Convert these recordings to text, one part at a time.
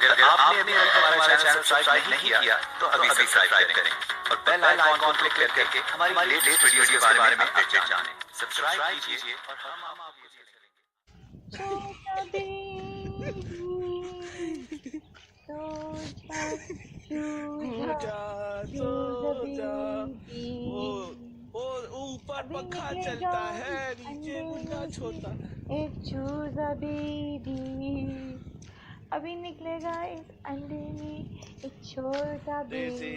अगर आपने अभी हमारा चैनल सब्सक्राइब नहीं किया तो अभी सब्सक्राइब करें और बेल आइकॉन को क्लिक करके हमारी लेटेस्ट वीडियो के बारे में अपडेट जानें। सब्सक्राइब कीजिए और हम आपके वो ऊपर पंखा चलता है, नीचे गुड्डा छोटा। एक चूजा बेबी अभी निकलेगा इस अंडे में, एक छोटा बेबी।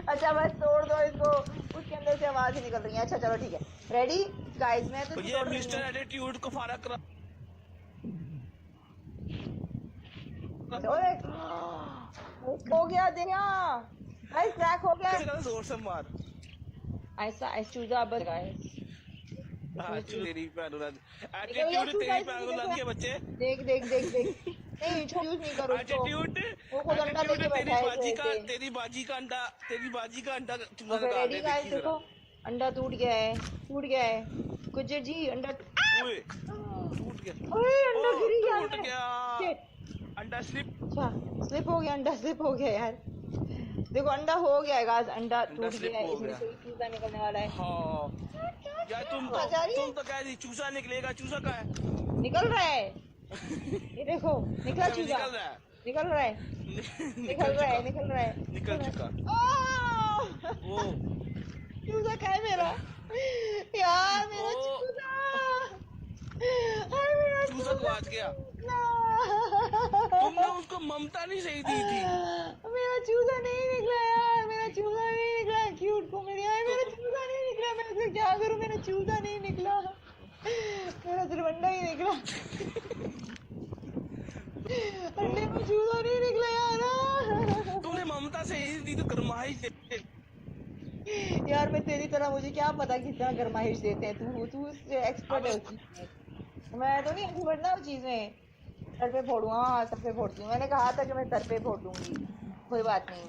अच्छा बस तोड़ दो इसको, उसके अंदर से आवाज ही निकल रही है। अच्छा चलो ठीक है, रेडी गाइस, मैं तो ये मिस्टर एटीट्यूड को फारा करा। हो गया देखा गाइस, क्रैक हो गया। जोर से मार ऐसा चूजा अब गाइस। तेरी एटीट्यूड तेरी लग गया बच्चे। देख नहीं यूज नहीं करो एटीट्यूड वो खुद अंडा लेके बैठा है। तेरी बाजी का अंडा रेडी गाइस, देखो अंडा टूट गया है गुज्जर जी, अंडा टूट गया। ओए अंडा गिर गया। अंडा स्लिप हो गया, अंडा स्लिप हो गया यार। देखो अंडा हो गया है गाइस, अंडा टूट गया है, इसमें से चूजा निकलने वाला है। हाँ यार तुम तो कह रही चूजा निकलेगा, चूजा का है निकल रहा है। ये देखो निकला चूजा, निकल रहा है निकल चुका। चूजा का है मेरा यार, मेरा चूजा तो आज गया। तुमने उसको ममता नहीं सही दी थी। मेरा चूजा नहीं निकला यार, मेरा चूजा नहीं निकला। क्यूट को मेरी यार, मेरा चूजा नहीं निकला। मैं इससे क्या करूं, मेरा चूजा नहीं निकला, मेरा सिर्फ अंडा ही निकला। अंडे में चूजा नहीं निकला यार। तुमने ममता सही दी तो गरमाइश देते यार। मैं तेरी तरह, मुझे क्या पता कितना गरमाइश देते हैं। तू एक्सपर्ट है उस चीज में, मैं तो नहीं एक्सपर्ट ना उस चीज में। सर पे फोड़ूंगा, हाँ सर पे फोड़ती हूँ। मैंने कहा था कि मैं सर पे फोड़ दूंगी। कोई बात नहीं,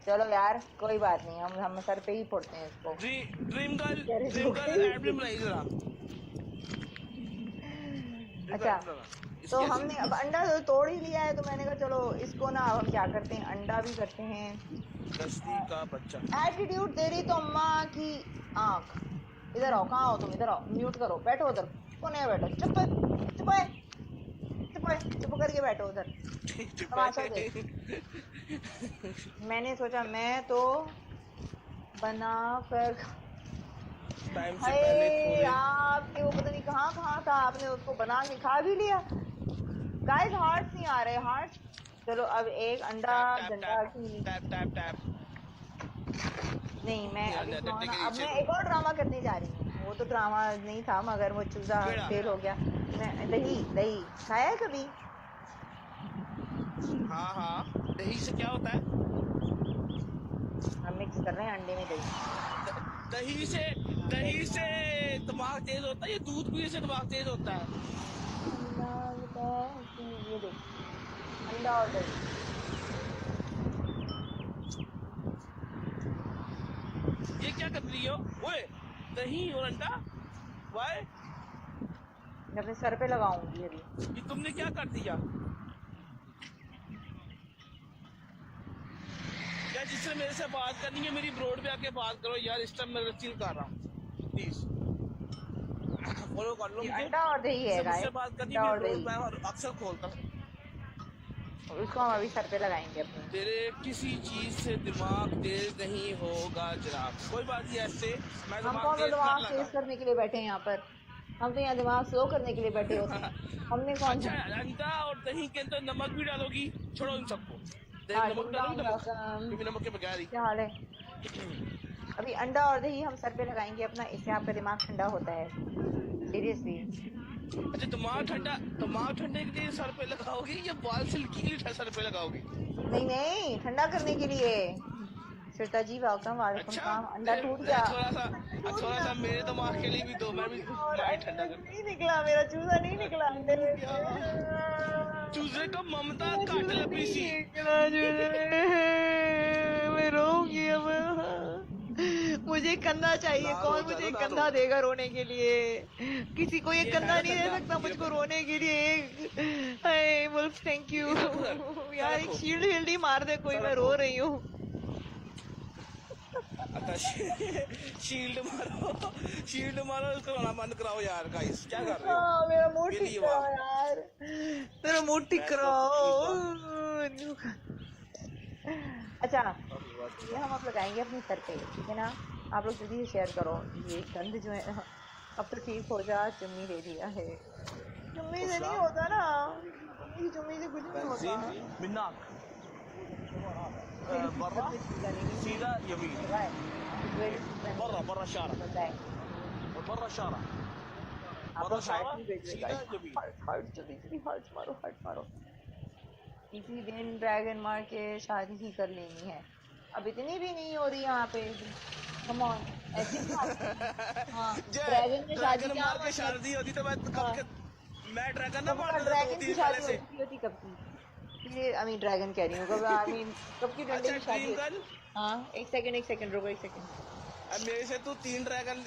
चलो यार कोई बात नहीं, हम सर पे ही फोड़ते हैं इसको। ड्रीम गर्ल एडमिन बनाई जरा। अच्छा तो हमने अब अंडा तोड़ ही लिया है, तो मैंने कहा चलो इसको ना अब हम क्या करते हैं, अंडा भी करते हैं। कश्ती का बच्चा एटीट्यूड तेरी तो अम्मा की आंख। इधर आओ, कहाँ हो तुम, इधर आओ, म्यूट करो, बैठो उधर। कौन है बैठो, चुप करके बैठो उधर, तमाशा देख। मैंने सोचा मैं तो बना कर टाइम से पहले आपके वो पता नहीं कहाँ था, आपने उसको बना के खा भी लिया। गाइस हार्ट्स नहीं आ रहे, हार्ट्स। चलो अब एक अंडा टैप नहीं, मैं अब मैं एक और ड्रामा करने जा रही हूँ। वो तो ड्रामा नहीं था, मगर वो चूजा फेल हो गया। मैं दही खाया है कभी? हाँ दही से क्या होता है? हम मिक्स कर रहे हैं अंडे में दही। दही से दिमाग तेज होता है, ये दूध पीने से दिमाग तेज होता है। ये देख, अंडा और दही। ये क्या कर रही हो? ओए दही और अंडा वाई? मैं अपने सर पे लगाऊंगी अभी। ये तुमने क्या कर दिया? क्या जिससे मेरे से बात करनी है मेरी ब्रोड पे आके बात करो यार। इस टाइम मैं चिल कर रहा हूँ, प्लीज फॉलो कर लो मुझे। अंडा और दही है गाइस, बात करनी है ब्रोड पे और अक्सर खोलता हूँ। उसको हम अभी सर पे लगाएंगे अपने। तेरे किसी चीज से दिमाग तेज नहीं होगा जनाब। कोई बात नहीं, ऐसे मैं दिमाग तेज करने के लिए बैठे हैं यहाँ पर। हम तो यहाँ दिमाग स्लो करने के लिए बैठे होते हैं। हमने कौन अच्छा अंडा और दही के अंदर नमक भी डालोगी? छोड़ो इन सबको, नमक के बगैर ही। क्या हाल है? अभी अंडा और दही हम सर पे लगाएंगे अपना, इससे आपका दिमाग ठंडा होता है। सीरियसली। अच्छा दिमाग ठंडे के लिए सर पे लगाओगी या बाल सिल्की के लिए सर पे लगाओगी? नहीं ठंडा करने के लिए। श्वेता जी वेलकम, वालेकुम सलाम। अंडा टूट गया। थोड़ा सा मेरे दिमाग के लिए भी दो, मैं भी ठंडा कर। नहीं निकला मेरा चूजा, नहीं निकला। चूजे को ममता काट लगी सी। मैं रोऊंगी अब। मुझे एक कंधा चाहिए, कौन मुझे एक कंधा देगा रोने के लिए? किसी को एक कंधा नहीं दे सकता मुझको रोने के लिए। हाय वुल्फ थैंक यू यार, एक शील्ड हिल्ड ही मार दे कोई, मैं रो रही हूँ। अच्छा शील्ड मारो उसको रोना बंद कराओ यार गाइस, क्या कर रहे हो? हाँ मेरा मूड ठीक कराओ यार, मेरा मूड ठीक कराओ। अच्छा ये हम आप लगाएंगे अपने सर पे, ठीक है ना? आप लोग जल्दी से शेयर करो। ये गंद जो है ना अब तो ठीक हो जा, चुम्मी दे दिया है। चुम्मी से नहीं होता ना, चुम्मी से कुछ नहीं होता। मिन्नाक बर्रा सीधा यमीन बर्रा बर्रा शारा बर्रा शारा बर्रा शारा सीधा यमीन। हार्ट जल्दी हार्ट मारो, हार्ट मारो। इसी दिन ड्रैगन मार के शादी ही कर लेनी है। अब इतनी भी नहीं हो रही यहाँ पे, कम ऑन ऐसे हाँ ड्रैगन में शादी मार के शादी होती तो मैं ड्रैगन ना मार देता ड्रैगन की शादी होती कब की? ये आई मीन ड्रैगन कह रही हूँ कब, आई मीन कब की डंडे की शादी? हाँ एक सेकंड रुको, एक सेकंड। अब मेरे से तू 3 ड्रैगन